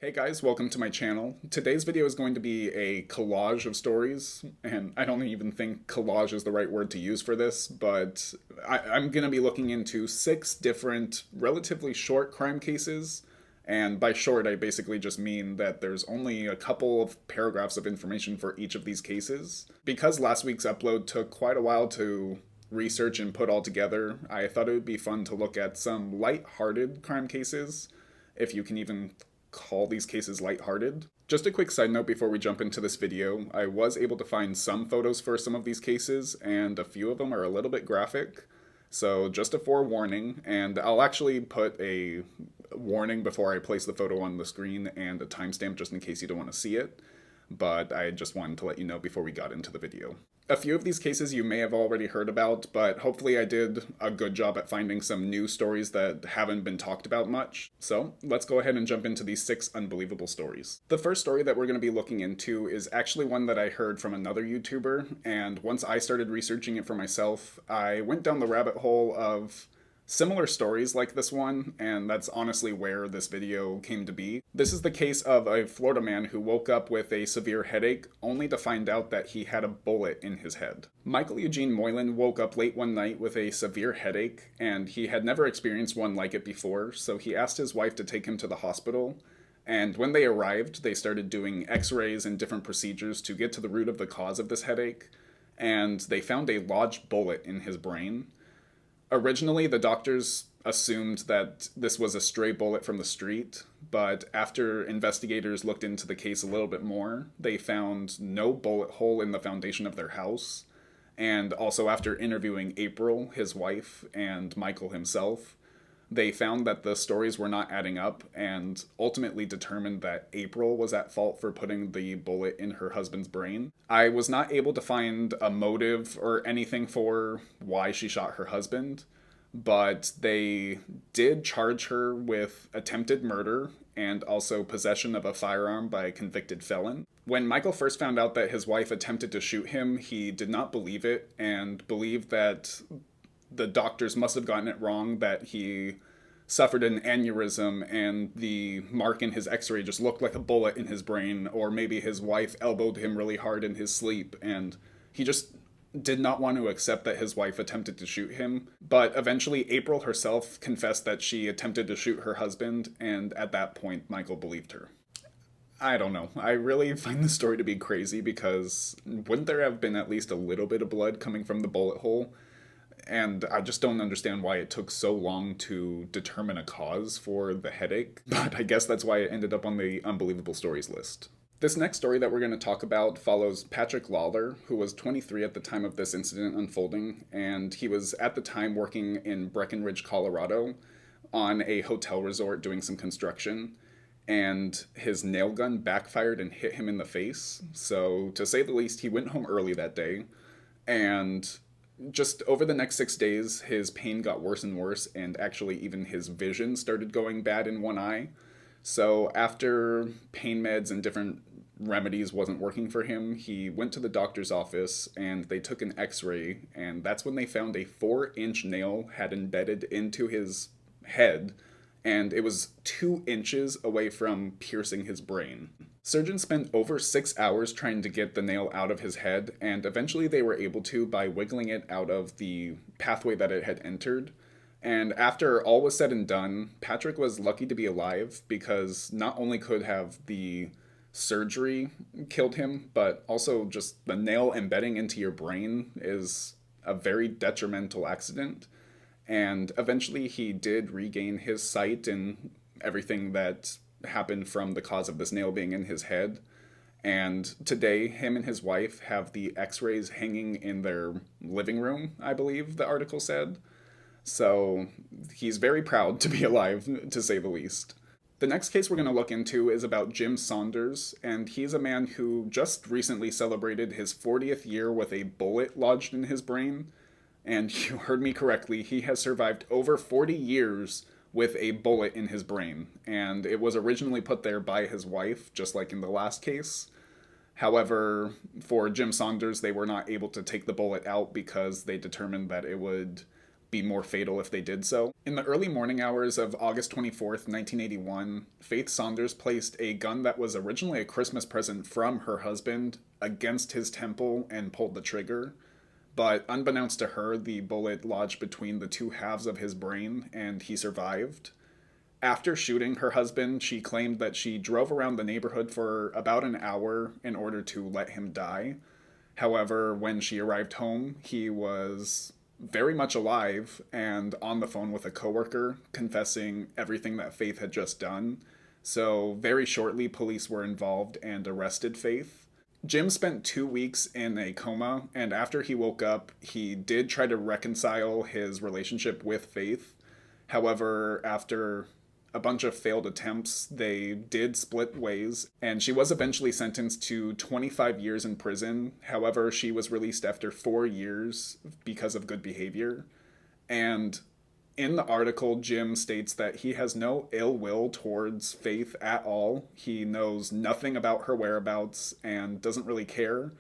Hey guys, welcome to my channel. Today's video is going to be a collage of stories, and I don't even think collage is the right word to use for this, but I'm going to be looking into 6 different, relatively short crime cases, and by short I basically just mean that there's only a couple of paragraphs of information for each of these cases. Because last week's upload took quite a while to research and put all together, I thought it would be fun to look at some light-hearted crime cases, if you can even call these cases lighthearted. Just a quick side note before we jump into this video, I was able to find some photos for some of these cases, and a few of them are a little bit graphic. So just a forewarning, and I'll actually put a warning before I place the photo on the screen and a timestamp just in case you don't want to see it. But I just wanted to let you know before we got into the video. A few of these cases you may have already heard about, but hopefully I did a good job at finding some new stories that haven't been talked about much. So let's go ahead and jump into these 6 unbelievable stories. The first story that we're going to be looking into is actually one that I heard from another YouTuber, and once I started researching it for myself, I went down the rabbit hole of similar stories like this one, and that's honestly where this video came to be. This is the case of a Florida man who woke up with a severe headache, only to find out that he had a bullet in his head. Michael Eugene Moylan woke up late one night with a severe headache, and he had never experienced one like it before, so he asked his wife to take him to the hospital. And when they arrived, they started doing x-rays and different procedures to get to the root of the cause of this headache, and they found a lodged bullet in his brain. Originally, the doctors assumed that this was a stray bullet from the street, but after investigators looked into the case a little bit more, they found no bullet hole in the foundation of their house. And also, after interviewing April, his wife, and Michael himself, they found that the stories were not adding up and ultimately determined that April was at fault for putting the bullet in her husband's brain. I was not able to find a motive or anything for why she shot her husband, but they did charge her with attempted murder and also possession of a firearm by a convicted felon. When Michael first found out that his wife attempted to shoot him, he did not believe it and believed that the doctors must have gotten it wrong, that he suffered an aneurysm and the mark in his x-ray just looked like a bullet in his brain, or maybe his wife elbowed him really hard in his sleep, and he just did not want to accept that his wife attempted to shoot him. But eventually April herself confessed that she attempted to shoot her husband, and at that point Michael believed her. I don't know. I really find the story to be crazy because wouldn't there have been at least a little bit of blood coming from the bullet hole? And I just don't understand why it took so long to determine a cause for the headache, but I guess that's why it ended up on the unbelievable stories list. This next story that we're going to talk about follows Patrick Lawler, who was 23 at the time of this incident unfolding, and he was at the time working in Breckenridge, Colorado, on a hotel resort doing some construction, and his nail gun backfired and hit him in the face. So, to say the least, he went home early that day, and just over the next 6 days, his pain got worse and worse, and actually even his vision started going bad in one eye. So after pain meds and different remedies wasn't working for him, he went to the doctor's office and they took an x-ray, and that's when they found a 4-inch nail had embedded into his head, and it was 2 inches away from piercing his brain. Surgeons spent over 6 hours trying to get the nail out of his head, and eventually they were able to by wiggling it out of the pathway that it had entered. And after all was said and done, Patrick was lucky to be alive because not only could have the surgery killed him, but also just the nail embedding into your brain is a very detrimental accident. And eventually he did regain his sight and everything that happened from the cause of this nail being in his head. And today, him and his wife have the x-rays hanging in their living room, I believe the article said. So he's very proud to be alive, to say the least. The next case we're going to look into is about Jim Saunders, and he's a man who just recently celebrated his 40th year with a bullet lodged in his brain. And you heard me correctly, he has survived over 40 years with a bullet in his brain, and it was originally put there by his wife, just like in the last case. However, for Jim Saunders, they were not able to take the bullet out because they determined that it would be more fatal if they did so. In the early morning hours of August 24th, 1981, Faith Saunders placed a gun that was originally a Christmas present from her husband against his temple and pulled the trigger. But unbeknownst to her, the bullet lodged between the two halves of his brain and he survived. After shooting her husband, she claimed that she drove around the neighborhood for about an hour in order to let him die. However, when she arrived home, he was very much alive and on the phone with a coworker, confessing everything that Faith had just done. So, very shortly, police were involved and arrested Faith. Jim spent 2 weeks in a coma, and after he woke up, he did try to reconcile his relationship with Faith. However, after a bunch of failed attempts, they did split ways, and she was eventually sentenced to 25 years in prison. However, she was released after 4 years because of good behavior. And in the article, Jim states that he has no ill will towards Faith at all. He knows nothing about her whereabouts and doesn't really care,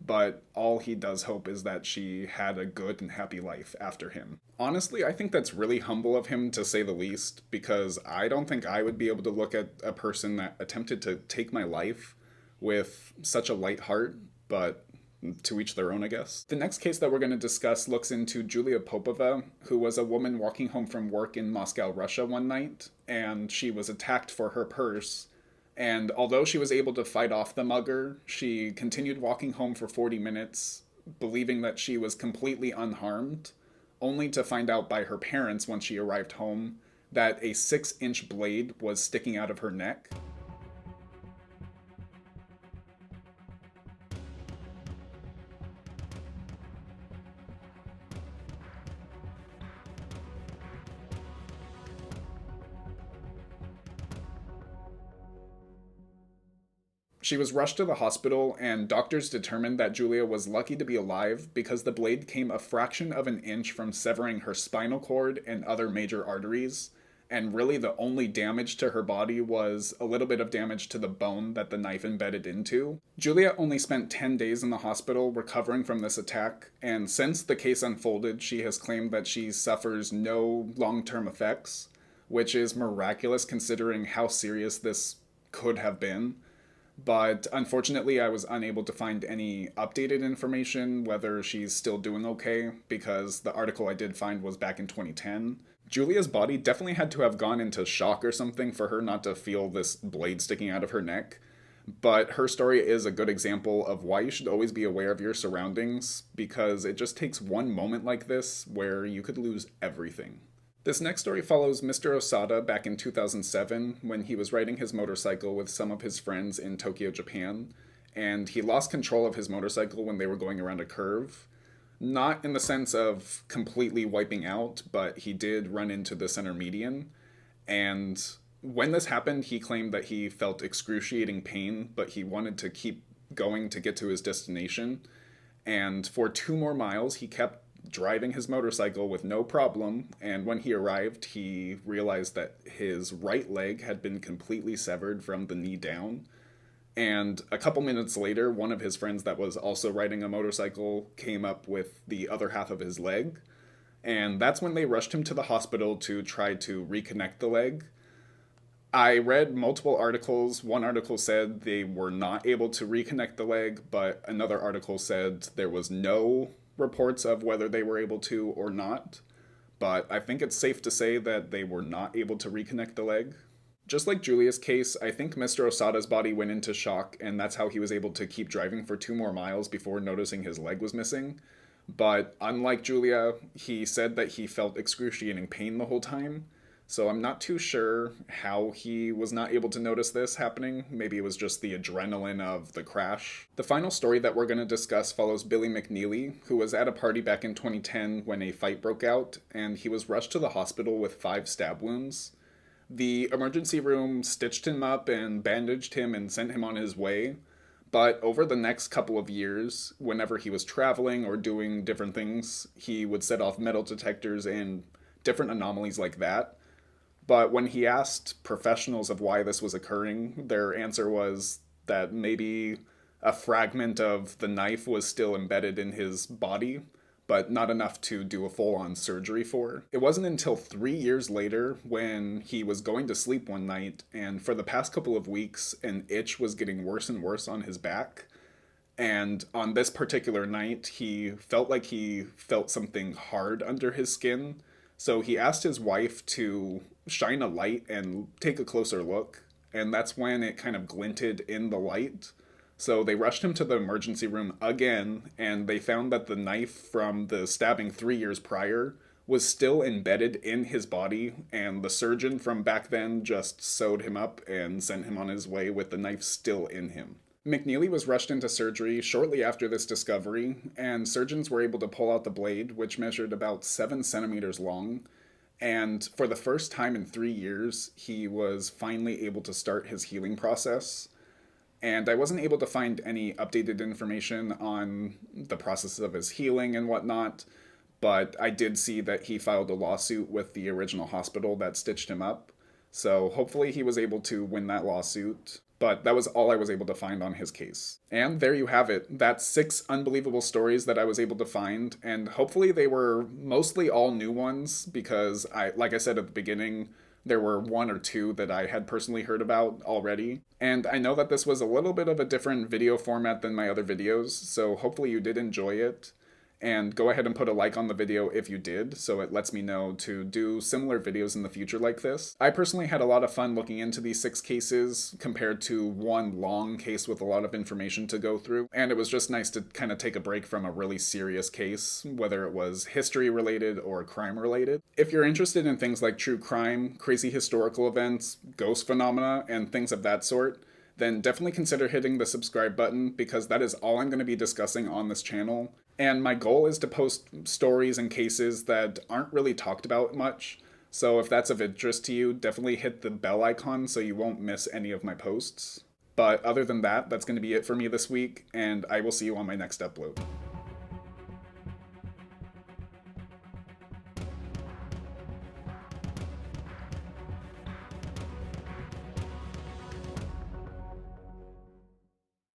but all he does hope is that she had a good and happy life after him. Honestly, I think that's really humble of him, to say the least, because I don't think I would be able to look at a person that attempted to take my life with such a light heart, but to each their own, I guess. The next case that we're going to discuss looks into Julia Popova, who was a woman walking home from work in Moscow, Russia one night, and she was attacked for her purse. And although she was able to fight off the mugger, she continued walking home for 40 minutes, believing that she was completely unharmed, only to find out by her parents when she arrived home that a 6-inch blade was sticking out of her neck. She was rushed to the hospital, and doctors determined that Julia was lucky to be alive because the blade came a fraction of an inch from severing her spinal cord and other major arteries, and really the only damage to her body was a little bit of damage to the bone that the knife embedded into. Julia only spent 10 days in the hospital recovering from this attack, and since the case unfolded, she has claimed that she suffers no long-term effects, which is miraculous considering how serious this could have been. But unfortunately, I was unable to find any updated information, whether she's still doing okay, because the article I did find was back in 2010. Julia's body definitely had to have gone into shock or something for her not to feel this blade sticking out of her neck. But her story is a good example of why you should always be aware of your surroundings, because it just takes one moment like this where you could lose everything. This next story follows Mr. Osada back in 2007 when he was riding his motorcycle with some of his friends in Tokyo, Japan, and he lost control of his motorcycle when they were going around a curve. Not in the sense of completely wiping out, but he did run into the center median, and when this happened, he claimed that he felt excruciating pain, but he wanted to keep going to get to his destination, and for 2 more miles, he kept driving his motorcycle with no problem, and when he arrived, he realized that his right leg had been completely severed from the knee down. And a couple minutes later, one of his friends that was also riding a motorcycle came up with the other half of his leg, and that's when they rushed him to the hospital to try to reconnect the leg. I read multiple articles. One article said they were not able to reconnect the leg, but another article said there was no reports of whether they were able to or not, but I think it's safe to say that they were not able to reconnect the leg. Just like Julia's case, I think Mr. Osada's body went into shock, and that's how he was able to keep driving for 2 more miles before noticing his leg was missing. But unlike Julia, he said that he felt excruciating pain the whole time, so I'm not too sure how he was not able to notice this happening. Maybe it was just the adrenaline of the crash. The final story that we're going to discuss follows Billy McNeely, who was at a party back in 2010 when a fight broke out, and he was rushed to the hospital with 5 stab wounds. The emergency room stitched him up and bandaged him and sent him on his way. But over the next couple of years, whenever he was traveling or doing different things, he would set off metal detectors and different anomalies like that. But when he asked professionals of why this was occurring, their answer was that maybe a fragment of the knife was still embedded in his body, but not enough to do a full-on surgery for. It wasn't until 3 years later when he was going to sleep one night, and for the past couple of weeks, an itch was getting worse and worse on his back. And on this particular night, he felt like he felt something hard under his skin. So he asked his wife to shine a light and take a closer look. And that's when it kind of glinted in the light. So they rushed him to the emergency room again, and they found that the knife from the stabbing 3 years prior was still embedded in his body, and the surgeon from back then just sewed him up and sent him on his way with the knife still in him. McNeely was rushed into surgery shortly after this discovery, and surgeons were able to pull out the blade, which measured about 7 centimeters long. And for the first time in 3 years, he was finally able to start his healing process. And I wasn't able to find any updated information on the process of his healing and whatnot, but I did see that he filed a lawsuit with the original hospital that stitched him up. So hopefully he was able to win that lawsuit. But that was all I was able to find on his case. And there you have it. That's 6 unbelievable stories that I was able to find, and hopefully they were mostly all new ones, because like I said at the beginning, there were 1 or 2 that I had personally heard about already. And I know that this was a little bit of a different video format than my other videos, so hopefully you did enjoy it. And go ahead and put a like on the video if you did, so it lets me know to do similar videos in the future like this. I personally had a lot of fun looking into these 6 cases compared to one long case with a lot of information to go through, and it was just nice to kind of take a break from a really serious case, whether it was history related or crime related. If you're interested in things like true crime, crazy historical events, ghost phenomena, and things of that sort, then definitely consider hitting the subscribe button, because that is all I'm going to be discussing on this channel. And my goal is to post stories and cases that aren't really talked about much. So if that's of interest to you, definitely hit the bell icon so you won't miss any of my posts. But other than that, that's going to be it for me this week, and I will see you on my next upload.